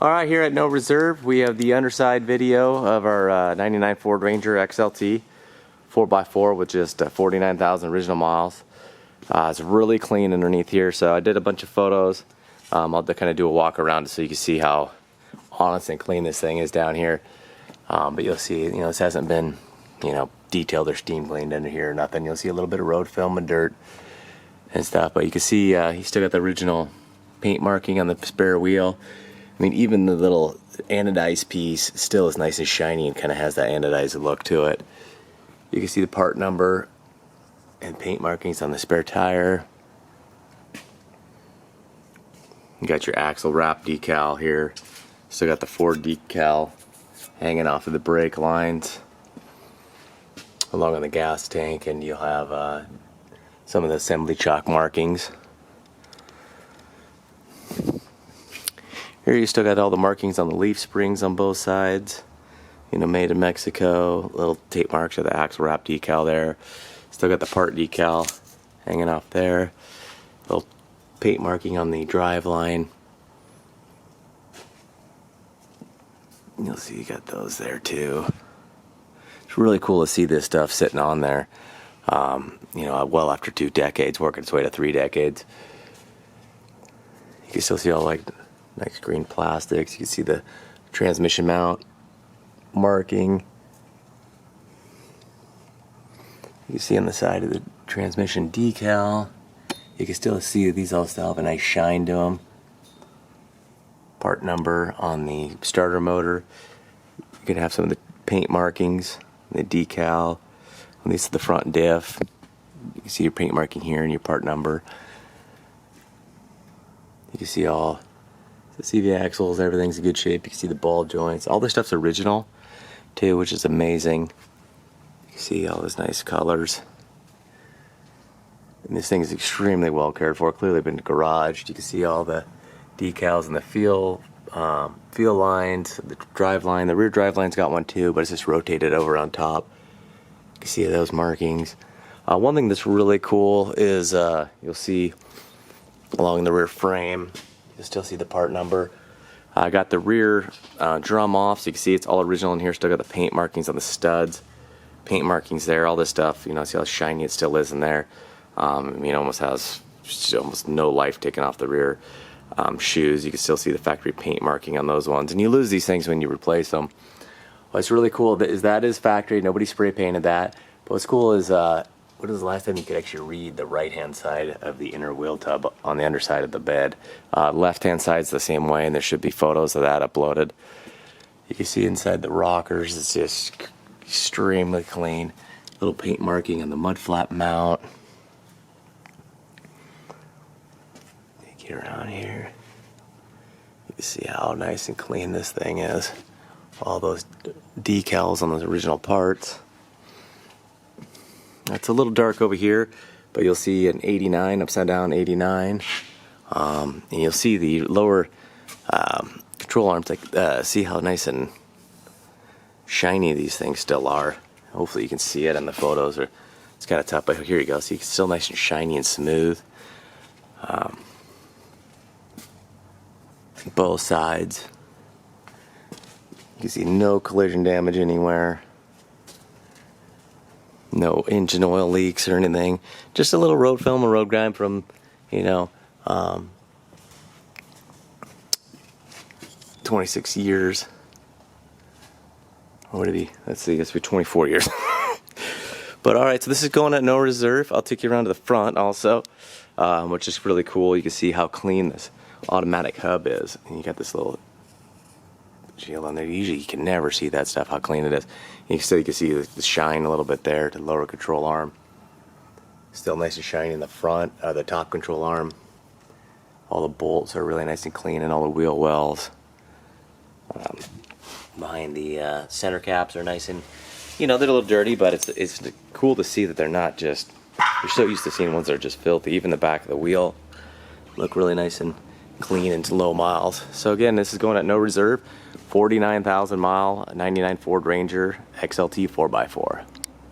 Alright, here at No Reserve we have the underside video of our 99 Ford Ranger XLT 4x4 with just 49,000 original miles. It's really clean underneath here, so I did a bunch of photos. I'll kind of do a walk around so you can see how honest and clean this thing is down here. But you'll see, this hasn't been, detailed or steam cleaned under here or nothing. You'll see a little bit of road film and dirt and stuff, but you can see he's still got the original paint marking on the spare wheel. I mean, even the little anodized piece still is nice and shiny and kind of has that anodized look to it. You can see the part number and paint markings on the spare tire. You got your axle wrap decal here. Still got the Ford decal hanging off of the brake lines along on the gas tank, and you'll have some of the assembly chalk markings. Here you still got all the markings on the leaf springs on both sides. Made in Mexico. Little tape marks of the axle wrap decal there. Still got the part decal hanging off there. Little paint marking on the drive line. You'll see you got those there too. It's really cool to see this stuff sitting on there. Well after 2 decades, working its way to 3 decades. You can still see all like nice green plastics. You can see the transmission mount marking. You can see on the side of the transmission decal. You can still see that these all still have a nice shine to them. Part number on the starter motor. You can have some of the paint markings, the decal. And these are the front diff. You can see your paint marking here and your part number. You can see all the axles, everything's in good shape. You can see the ball joints. All this stuff's original too, which is amazing. You can see all those nice colors. And this thing is extremely well cared for. Clearly been garaged. You can see all the decals and the feel lines, the drive line. The rear drive line's got one too, but it's just rotated over on top. You can see those markings. One thing that's really cool is you'll see along the rear frame, you'll still see the part number. I got the rear drum off, so you can see it's all original in here. Still got the paint markings on the studs, paint markings there, all this stuff. See how shiny it still is in there. Almost has almost no life taken off the rear shoes. You can still see the factory paint marking on those ones, and you lose these things when you replace them. What's really cool that is factory. Nobody spray painted that. But what's cool is when was the last time you could actually read the right-hand side of the inner wheel tub on the underside of the bed? Left-hand side's the same way, and there should be photos of that uploaded. You can see inside the rockers, it's just extremely clean. Little paint marking on the mud flap mount. Get around here. You can see how nice and clean this thing is. All those decals on those original parts. It's a little dark over here, but you'll see an 89, upside down 89. And you'll see the lower control arms, see how nice and shiny these things still are. Hopefully you can see it in the photos, or it's kind of tough, but here you go. See, it's still nice and shiny and smooth. Both sides. You can see no collision damage anywhere. No engine oil leaks or anything. Just a little road film and road grime from, 26 years. Or would it be? Let's see, it's be 24 years. But alright, so this is going at No Reserve. I'll take you around to the front also, which is really cool. You can see how clean this automatic hub is. And you got this little shield on there. Usually you can never see that stuff, how clean it is. You can see the shine a little bit there to the lower control arm. Still nice and shiny in the front, the top control arm. All the bolts are really nice and clean, and all the wheel wells. Behind the center caps are nice and, they're a little dirty, but it's cool to see that they're not just, you're so used to seeing ones that are just filthy. Even the back of the wheel look really nice and clean and low miles. So again, this is going at No Reserve, 49,000 mile, 99 Ford Ranger XLT 4x4.